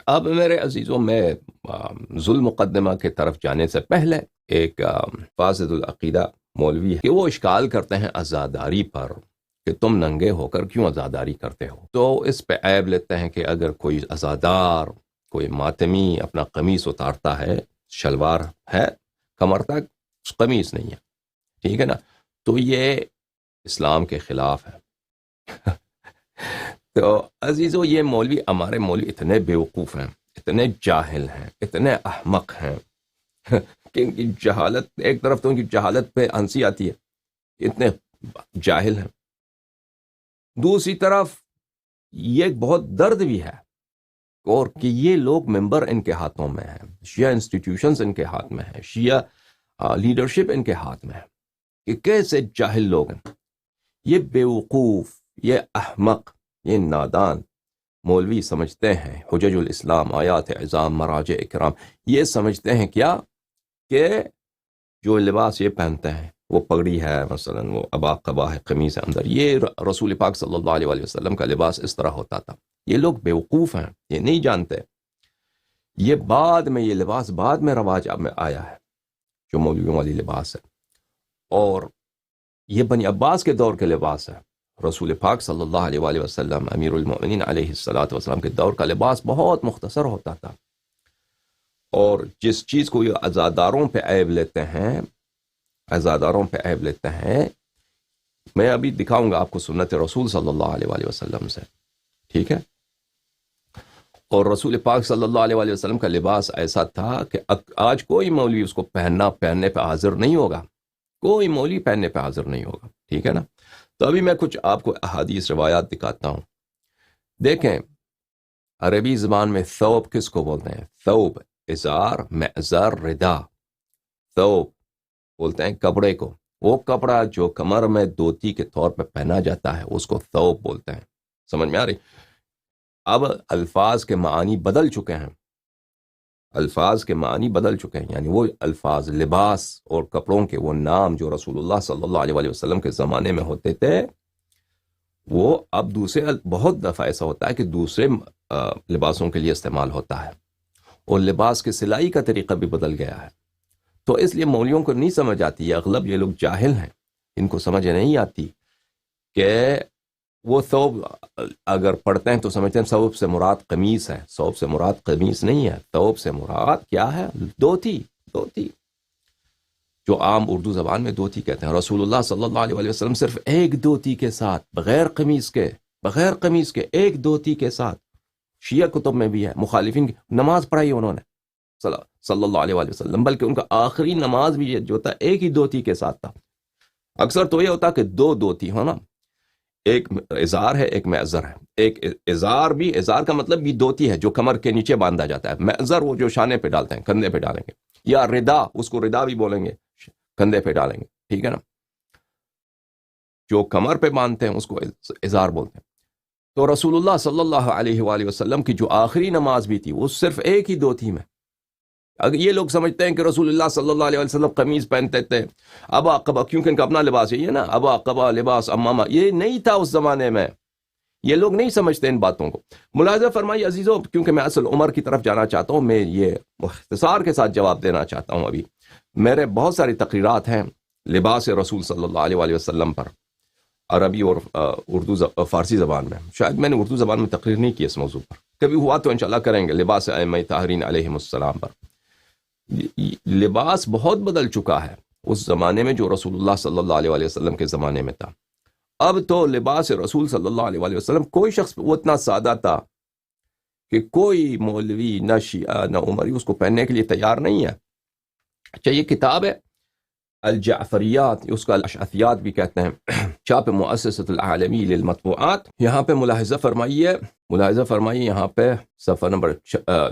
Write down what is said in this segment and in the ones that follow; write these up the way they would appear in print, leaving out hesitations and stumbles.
اب میرے عزیزوں، میں ذو المقدمہ کی طرف جانے سے پہلے ایک فاسد العقیدہ مولوی ہے کہ وہ اشکال کرتے ہیں عزاداری پر کہ تم ننگے ہو کر کیوں عزاداری کرتے ہو. تو اس پہ عیب لیتے ہیں کہ اگر کوئی عزادار، کوئی ماتمی اپنا قمیص اتارتا ہے، شلوار ہے کمر تک، قمیص نہیں ہے، ٹھیک ہے نا، تو یہ اسلام کے خلاف ہے. تو عزیزو، یہ مولوی، ہمارے مولوی اتنے بیوقوف ہیں، اتنے جاہل ہیں، اتنے احمق ہیں کہ ان کی جہالت، ایک طرف تو ان کی جہالت پہ ہنسی آتی ہے، اتنے جاہل ہیں، دوسری طرف یہ ایک بہت درد بھی ہے اور کہ یہ لوگ ممبر ان کے ہاتھوں میں ہیں، شیعہ انسٹیٹیوشنز ان کے ہاتھ میں ہیں، شیعہ لیڈرشپ ان کے ہاتھ میں ہے، کہ کیسے جاہل لوگ ہیں. یہ بیوقوف، یہ احمق، یہ نادان مولوی سمجھتے ہیں حجج الاسلام، آیات عظام، مراجع اکرام، یہ سمجھتے ہیں کیا کہ جو لباس یہ پہنتے ہیں، وہ پگڑی ہے مثلا، وہ ابا قبا ہے، قمیص ہے اندر، یہ رسول پاک صلی اللہ علیہ وآلہ وسلم کا لباس اس طرح ہوتا تھا. یہ لوگ بیوقوف ہیں، یہ نہیں جانتے. یہ بعد میں، یہ لباس بعد میں رواج میں آیا ہے، جو مولویوں والی لباس ہے، اور یہ بنی عباس کے دور کے لباس ہے. رسول پاک صلی اللہ علیہ وآلہ وسلم، امیر المؤمنین علیہ الصلاۃ والسلام کے دور کا لباس بہت مختصر ہوتا تھا. اور جس چیز کو یہ عزاداروں پہ عیب لیتے ہیں، عزاداروں پہ عیب لیتے ہیں، میں ابھی دکھاؤں گا آپ کو سنت رسول صلی اللہ علیہ وآلہ وسلم سے، ٹھیک ہے. اور رسول پاک صلی اللہ علیہ وآلہ وسلم کا لباس ایسا تھا کہ آج کوئی مولوی اس کو پہننے پہ حاضر نہیں ہوگا، کوئی مولوی پہننے پہ حاضر نہیں ہوگا، ٹھیک ہے نا. تو ابھی میں کچھ آپ کو احادیث روایات دکھاتا ہوں. دیکھیں، عربی زبان میں ثوب کس کو بولتے ہیں؟ ثوب، ازار، معزر، ردا. ثوب بولتے ہیں کپڑے کو، وہ کپڑا جو کمر میں دھوتی کے طور پہ پہنا جاتا ہے اس کو ثوب بولتے ہیں. سمجھ میں آ رہی؟ اب الفاظ کے معنی بدل چکے ہیں، الفاظ کے معنی بدل چکے ہیں، یعنی وہ الفاظ، لباس اور کپڑوں کے وہ نام جو رسول اللہ صلی اللہ علیہ وآلہ وسلم کے زمانے میں ہوتے تھے، وہ اب دوسرے، بہت دفعہ ایسا ہوتا ہے کہ دوسرے لباسوں کے لیے استعمال ہوتا ہے، اور لباس کے سلائی کا طریقہ بھی بدل گیا ہے. تو اس لیے مولویوں کو نہیں سمجھ آتی، یہ اغلب یہ لوگ جاہل ہیں، ان کو سمجھ نہیں آتی کہ وہ ثوب اگر پڑھتے ہیں تو سمجھتے ہیں ثوب سے مراد قمیص ہے. ثوب سے مراد قمیص نہیں ہے، ثوب سے مراد کیا ہے؟ دھوتی. دھوتی جو عام اردو زبان میں دھوتی کہتے ہیں. رسول اللہ صلی اللہ علیہ وسلم صرف ایک دھوتی کے ساتھ، بغیر قمیص کے ایک دھوتی کے ساتھ، شیعہ کتب میں بھی ہے، مخالفین کی نماز پڑھائی انہوں نے صلی اللہ علیہ وسلم، بلکہ ان کا آخری نماز بھی جو تھا ایک ہی دھوتی کے ساتھ تھا. اکثر تو یہ ہوتا کہ دو دھوتی ہو نا، ایک ازار ہے، ایک معزر ہے. ایک ازار بھی، ازار کا مطلب بھی دھوتی ہے جو کمر کے نیچے باندھا جاتا ہے. معزر وہ جو شانے پہ ڈالتے ہیں، کندھے پہ ڈالیں گے، یا ردا، اس کو ردا بھی بولیں گے، کندھے پہ ڈالیں گے، ٹھیک ہے نا. جو کمر پہ باندھتے ہیں اس کو ازار بولتے ہیں. تو رسول اللہ صلی اللہ علیہ وآلہ وسلم کی جو آخری نماز بھی تھی وہ صرف ایک ہی دھوتی میں. اگر یہ لوگ سمجھتے ہیں کہ رسول اللہ صلی اللہ علیہ وسلم قمیض پہنتے تھے، ابا قبا، کیونکہ ان کا اپنا لباس یہی ہے نا، ابا قبا لباس امامہ، یہ نہیں تھا اس زمانے میں. یہ لوگ نہیں سمجھتے ان باتوں کو. ملاحظہ فرمائیے عزیزوں، کیونکہ میں اصل عمر کی طرف جانا چاہتا ہوں، میں یہ اختصار کے ساتھ جواب دینا چاہتا ہوں. ابھی میرے بہت ساری تقریرات ہیں لباس رسول صلی اللہ علیہ وآلہ وسلم پر، عربی اور اردو فارسی زبان میں. شاید میں نے اردو زبان میں تقریر نہیں کی اس موضوع پر، کبھی ہوا تو انشاءاللہ کریں گے، لباس ائمہ طاہرین علیہم السلام پر. لباس بہت بدل چکا ہے اس زمانے میں جو رسول اللہ صلی اللہ علیہ وآلہ وسلم کے زمانے میں تھا. اب تو لباس رسول صلی اللہ علیہ وآلہ وسلم، کوئی شخص وہ اتنا سادہ تھا کہ کوئی مولوی، نہ شیعہ نہ عمری، اس کو پہننے کے لیے تیار نہیں ہے. اچھا، یہ کتاب ہے الجعفریات، اس کا الاشعثیات بھی کہتے ہیں، چھاپ مؤسسۃ العالمی للمطبوعات. یہاں پہ ملاحظہ فرمائیے یہاں پہ صفحہ نمبر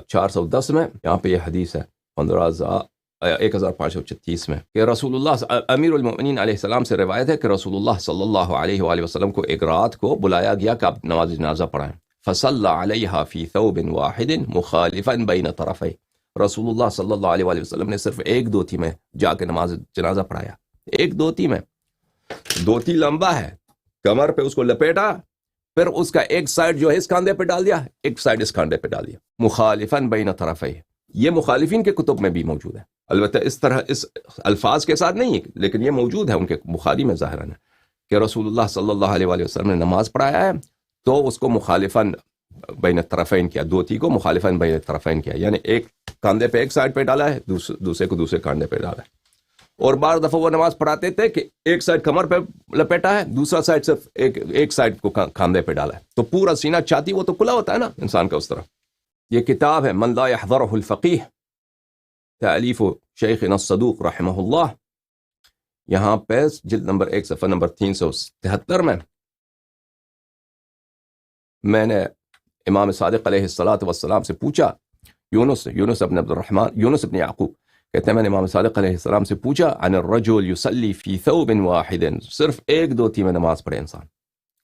410 میں، یہاں پہ یہ حدیث ہے 1536 میں، کہ رسول اللہ، امیر المؤمنین علیہ السلام سے روایت ہے کہ رسول اللہ صلی اللہ علیہ وآلہ وسلم کو ایک رات کو بلایا گیا کہ آپ نماز جنازہ پڑھائیں. فصلى عليها في ثوب واحد مخالفا بين طرفيه. رسول اللہ صلی اللہ علیہ وآلہ وسلم نے صرف ایک دھوتی میں جا کے نماز جنازہ پڑھایا. ایک دھوتی میں، دھوتی لمبا ہے، کمر پہ اس کو لپیٹا، پھر اس کا ایک سائڈ جو ہے اس کاندھے پہ ڈال دیا, ایک سائڈ اس کاندھے پہ ڈال دیا, مخالفاً بین طرفیہ. یہ مخالفین کے کتب میں بھی موجود ہے, البتہ اس طرح اس الفاظ کے ساتھ نہیں ہے, لیکن یہ موجود ہے ان کے بخاری میں ظاہراً کہ رسول اللہ صلی اللہ علیہ وآلہ وسلم نے نماز پڑھایا ہے تو اس کو مخالفاً بین الطرفین کیا, دوتی کو مخالفاً بین الطرفین کیا, یعنی ایک کاندھے پہ ایک سائڈ پہ ڈالا ہے, دوسرے کو دوسرے کاندھے پہ ڈالا ہے. اور بعض دفعہ وہ نماز پڑھاتے تھے کہ ایک سائڈ کمر پہ لپیٹا ہے, دوسرا سائڈ صرف ایک سائڈ کو کاندھے پہ ڈالا ہے, تو پورا سینہ چھاتی وہ تو کھلا ہوتا ہے نا انسان کا اس طرح. یہ کتاب ہے من لا يحضرہ الفقیہ, تالیف شیخنا الصدوق رحمہ اللہ. یہاں پہ جلد نمبر 1 صفحہ نمبر 373 میں نے امام صادق علیہ الصلاۃ والسلام سے پوچھا, یونس ابن عبد الرحمن, یونس ابن یعقوب کہتے ہیں میں نے امام صادق علیہ السلام سے پوچھا عن الرجل یصلی فی ثوب واحد, صرف ایک دھوتی میں نماز پڑھے انسان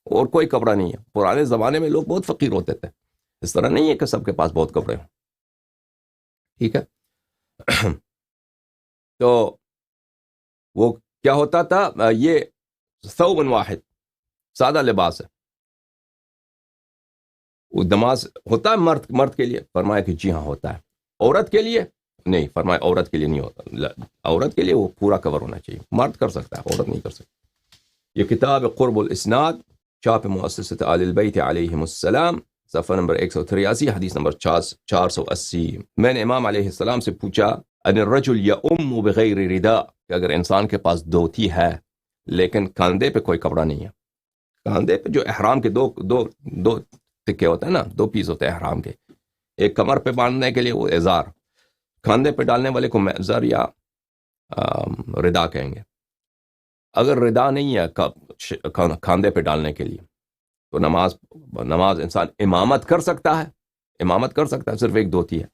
اور کوئی کپڑا نہیں ہے. پرانے زمانے میں لوگ بہت فقیر ہوتے تھے, اس طرح نہیں ہے کہ سب کے پاس بہت کپڑے ہوں, ٹھیک ہے. تو وہ کیا ہوتا تھا, یہ ثوب واحد سادہ لباس ہے. وہ نماز ہوتا ہے مرد کے لیے, فرمایا کہ جی ہاں ہوتا ہے. عورت کے لیے نہیں, فرمایا عورت کے لیے نہیں ہوتا, عورت کے لیے وہ پورا کور ہونا چاہیے, مرد کر سکتا ہے, عورت نہیں کر سکتی. یہ کتاب قرب الاسناد, چھاپ مؤسسۃ آل البیت علیہم السلام, صفحہ نمبر 183, حدیث نمبر 480. میں نے امام علیہ السلام سے پوچھا ان الرجل یؤم بغیر رداء, کہ اگر انسان کے پاس دھوتی ہے لیکن کاندھے پہ کوئی کپڑا نہیں ہے, کاندھے پہ جو احرام کے دو تکے ہوتے ہیں نا, 2 پیس ہوتے ہیں احرام کے, ایک کمر پہ باندھنے کے لیے وہ ازار, کاندھے پہ ڈالنے والے کو معذر یا ردا کہیں گے. اگر ردا نہیں ہے کاندھے پہ ڈالنے کے لیے تو نماز انسان امامت کر سکتا ہے, صرف ایک دھوتی ہے.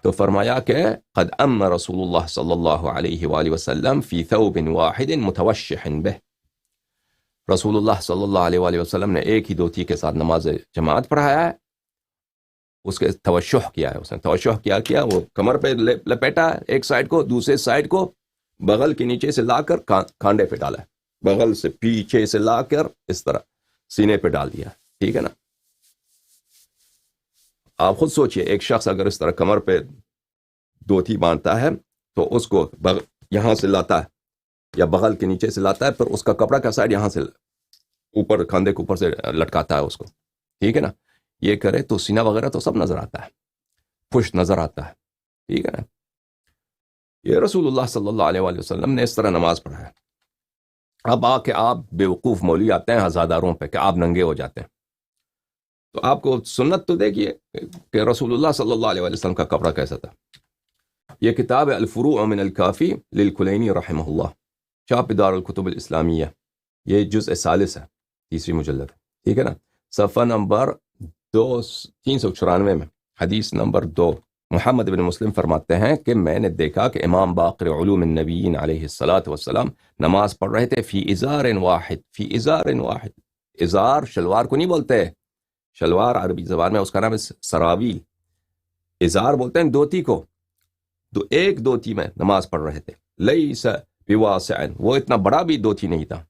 تو فرمایا کہ قد ام رسول اللہ صلی اللہ علیہ وآلہ وسلم فی ثوب واحد متوشح بہ, رسول اللہ صلی اللہ علیہ وآلہ وسلم نے ایک ہی دھوتی کے ساتھ نماز جماعت پڑھایا ہے. اس کے توشح کیا ہے, اس نے توشح کیا وہ کمر پہ لپیٹا ہے ایک سائڈ کو, دوسرے سائڈ کو بغل کے نیچے سے لا کر کانڈے پہ ڈالا ہے, بغل سے پیچھے سے لا کر اس طرح سینے پہ ڈال دیا, ٹھیک ہے نا. آپ خود سوچئے, ایک شخص اگر اس طرح کمر پہ دھوتی باندھتا ہے تو اس کو یہاں سے لاتا ہے یا بغل کے نیچے سے لاتا ہے, پھر اس کا کپڑا کا سائڈ یہاں سے اوپر کاندھے کے اوپر سے لٹکاتا ہے اس کو, ٹھیک ہے نا. یہ کرے تو سینہ وغیرہ تو سب نظر آتا ہے, پشت نظر آتا ہے, ٹھیک ہے نا. یہ رسول اللہ صلی اللہ علیہ وآلہ وسلم نے اس طرح نماز پڑھا ہے. اب کہ آپ بیوقوف مولوی آتے ہیں ہزاداروں پہ کہ آپ ننگے ہو جاتے ہیں, تو آپ کو سنت تو دیکھیے کہ رسول اللہ صلی اللہ علیہ وآلہ وسلم کا کپڑا کیسا تھا. یہ کتاب ہے الفروع من الکافی للکلینی رحمہ اللہ, چھاپ دار الکتب الاسلامیہ, یہ جزء ثالث ہے, 3 مجلد, ٹھیک ہے نا. صفحہ نمبر 394 میں حدیث نمبر 2, محمد بن مسلم فرماتے ہیں کہ میں نے دیکھا کہ امام باقر علوم النبیین علیہ الصلاۃ والسلام نماز پڑھ رہے تھے فی ازار واحد, ازار شلوار کو نہیں بولتے, شلوار عربی زبان میں اس کا نام ہے سراویل, ازار بولتے ہیں دھوتی کو. تو ایک دھوتی میں نماز پڑھ رہے تھے, لیس بواسع, وہ اتنا بڑا بھی دھوتی نہیں تھا,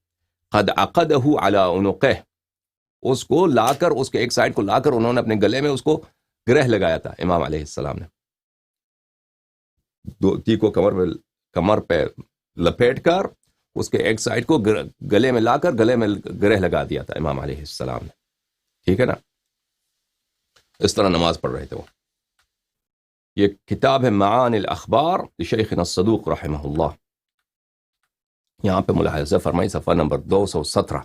قد عقدہ علی عنقہ, اس کو لا کر, اس کے ایک سائڈ کو لا کر انہوں نے اپنے گلے میں اس کو گرہ لگایا تھا امام علیہ السلام نے. دھوتی کو کمر پہ لپیٹ کر اس کے ایک سائڈ کو گلے میں لا کر گلے میں گرہ لگا دیا تھا امام علیہ السلام نے, ٹھیک ہے نا. اس طرح نماز پڑھ رہے تھے وہ. یہ کتاب ہے معانی الاخبار لشیخنا الصدوق رحمہ اللہ, یہاں پہ ملاحظہ فرمائی صفحہ نمبر 217,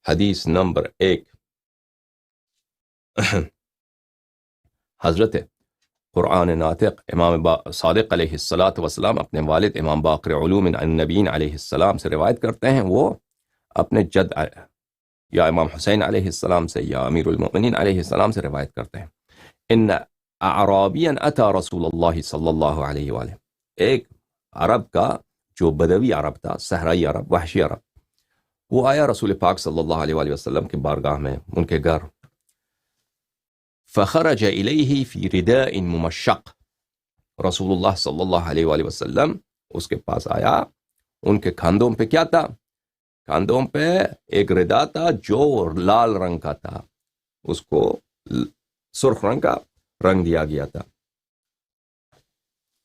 حدیث نمبر 1. حضرت قرآن ناطق امام صادق علیہ الصلاۃ والسلام اپنے والد امام باقر علوم النبیین علیہ السلام سے روایت کرتے ہیں, وہ اپنے جد یا امام حسین علیہ السلام سے یا امیر المؤمنین علیہ السلام سے روایت کرتے ہیں. ان اعرابیا اتى رسول اللہ صلی اللہ علیہ وآلہ, ایک عرب کا جو بدوی عرب تھا, صحرائی عرب, وحشی عرب, وہ آیا رسول پاک صلی اللہ علیہ وآلہ وسلم کے بارگاہ میں, ان کے گھر. فخرج الیہ فی رداء ممشق, رسول اللہ صلی اللہ علیہ وآلہ وسلم اس کے پاس آیا, ان کے کھاندوں پہ کیا تھا, کاندھوں پہ ایک ردا تھا جو لال رنگ کا تھا، اس کو سرخ رنگ کا رنگ دیا گیا تھا۔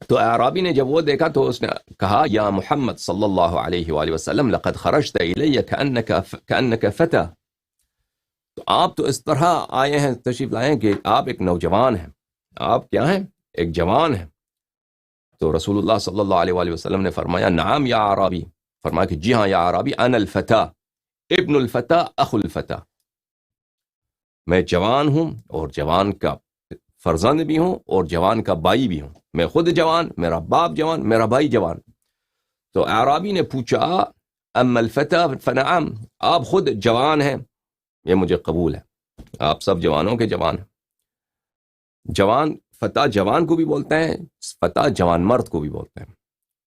تو اعرابی نے جب وہ دیکھا تو اس نے کہا یا محمد صلی اللہ علیہ وآلہ وسلم لقد خرجت الی کأنک فتى، تو آپ تو اس طرح آئے ہیں، تشریف لائے ہیں کہ آپ ایک نوجوان ہیں، آپ کیا ہیں؟ ایک جوان ہیں۔ تو رسول اللہ صلی اللہ علیہ وآلہ وسلم نے فرمایا نعم یا اعرابی، فرمایا کہ جی ہاں یا اعرابی، انا الفتى ابن الفتى اخو الفتى، میں جوان ہوں اور جوان کا فرزند بھی ہوں اور جوان کا بھائی بھی ہوں، میں خود جوان، میرا باپ جوان، میرا بھائی جوان۔ تو اعرابی نے پوچھا اما الفتى فنعم، آپ خود جوان ہیں، یہ مجھے قبول ہے، آپ سب جوانوں کے جوان ہیں۔ جوان فتح جوان کو بھی بولتے ہیں، فتح جوان مرد کو بھی بولتے ہیں،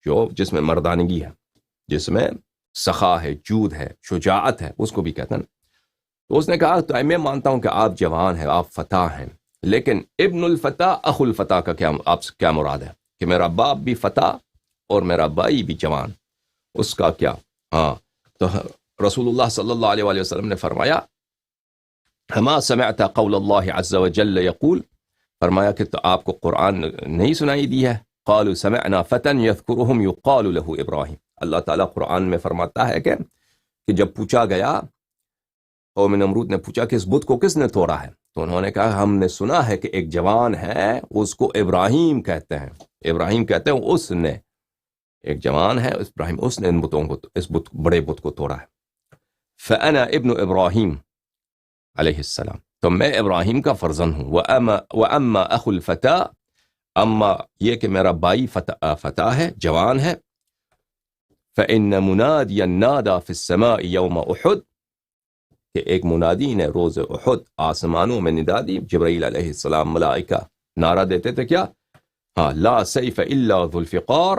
جو جس میں مردانگی ہے، جس میں سخا ہے، جود ہے، شجاعت ہے، اس کو بھی کہتے ہیں۔ تو اس نے کہا تو میں مانتا ہوں کہ آپ جوان ہیں، آپ فتح ہیں، لیکن ابن الفتح اخو الفتح کا کیا آپ سے کیا مراد ہے؟ کہ میرا باپ بھی فتح اور میرا بھائی بھی جوان، اس کا کیا؟ ہاں، تو رسول اللہ صلی اللہ علیہ وآلہ وسلم نے فرمایا ہما سمعت قول اللہ عز وجل یقول، فرمایا کہ تو آپ کو قرآن نہیں سنائی دی ہے؟ قالوا سمعنا فتى يذكرهم يقال له ابراہیم، اللہ تعالیٰ قرآن میں فرماتا ہے کہ جب پوچھا گیا، قوم نمرود نے پوچھا کہ اس بت کو کس نے توڑا ہے، تو انہوں نے کہا ہم نے سنا ہے کہ ایک جوان ہے، اس کو ابراہیم کہتے ہیں، ابراہیم کہتے ہیں اس نے، ایک جوان ہے ابراہیم، اس نے ان بتوں کو، اس بڑے بت کو توڑا ہے۔ فانا ابن ابراہیم علیہ السلام، تو میں ابراہیم کا فرزند ہوں۔ واما اخو الفتى، اما یہ کہ میرا بھائی فتح ہے، جوان ہے، فان منادیا نادى في السماء يوم احد، کہ ایک منادی نے روز احد آسمانوں میں ندا دی، جبرائیل علیہ السلام ملائکہ نعرہ دیتے تھے کیا؟ ہاں، لا سیف الا ذو الفقار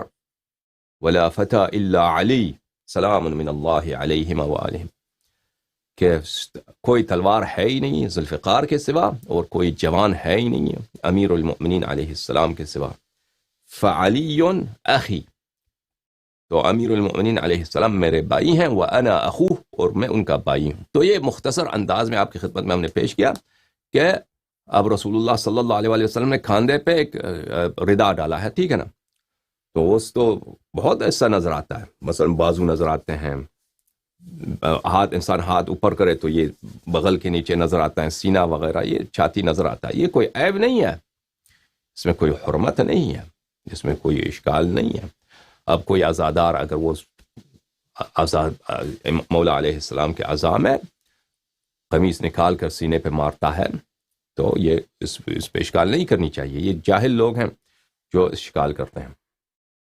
ولا فتى الا علی سلام من اللہ علیہم وآلہم، کہ کوئی تلوار ہے ہی نہیں ذوالفقار کے سوا، اور کوئی جوان ہے ہی نہیں امیر المؤمنین علیہ السلام کے سوا، فعلی اخی، تو امیر المؤمنین علیہ السلام میرے بھائی ہیں، وانا اخوہ، اور میں ان کا بھائی ہوں۔ تو یہ مختصر انداز میں آپ کی خدمت میں ہم نے پیش کیا کہ اب رسول اللہ صلی اللہ علیہ وآلہ وسلم نے کھاندے پہ ایک ردا ڈالا ہے، ٹھیک ہے نا، تو اس تو بہت ایسا نظر آتا ہے، مثلا بازو نظر آتے ہیں، ہاتھ، انسان ہاتھ اوپر کرے تو یہ بغل کے نیچے نظر آتا ہے، سینہ وغیرہ، یہ چھاتی نظر آتا ہے، یہ کوئی عیب نہیں ہے، اس میں کوئی حرمت نہیں ہے، اس میں کوئی اشکال نہیں ہے۔ اب کوئی عزادار اگر وہ مولا علیہ السلام کے عزا میں قمیص نکال کر سینے پہ مارتا ہے تو یہ اس پہ اشکال نہیں کرنی چاہیے، یہ جاہل لوگ ہیں جو اشکال کرتے ہیں۔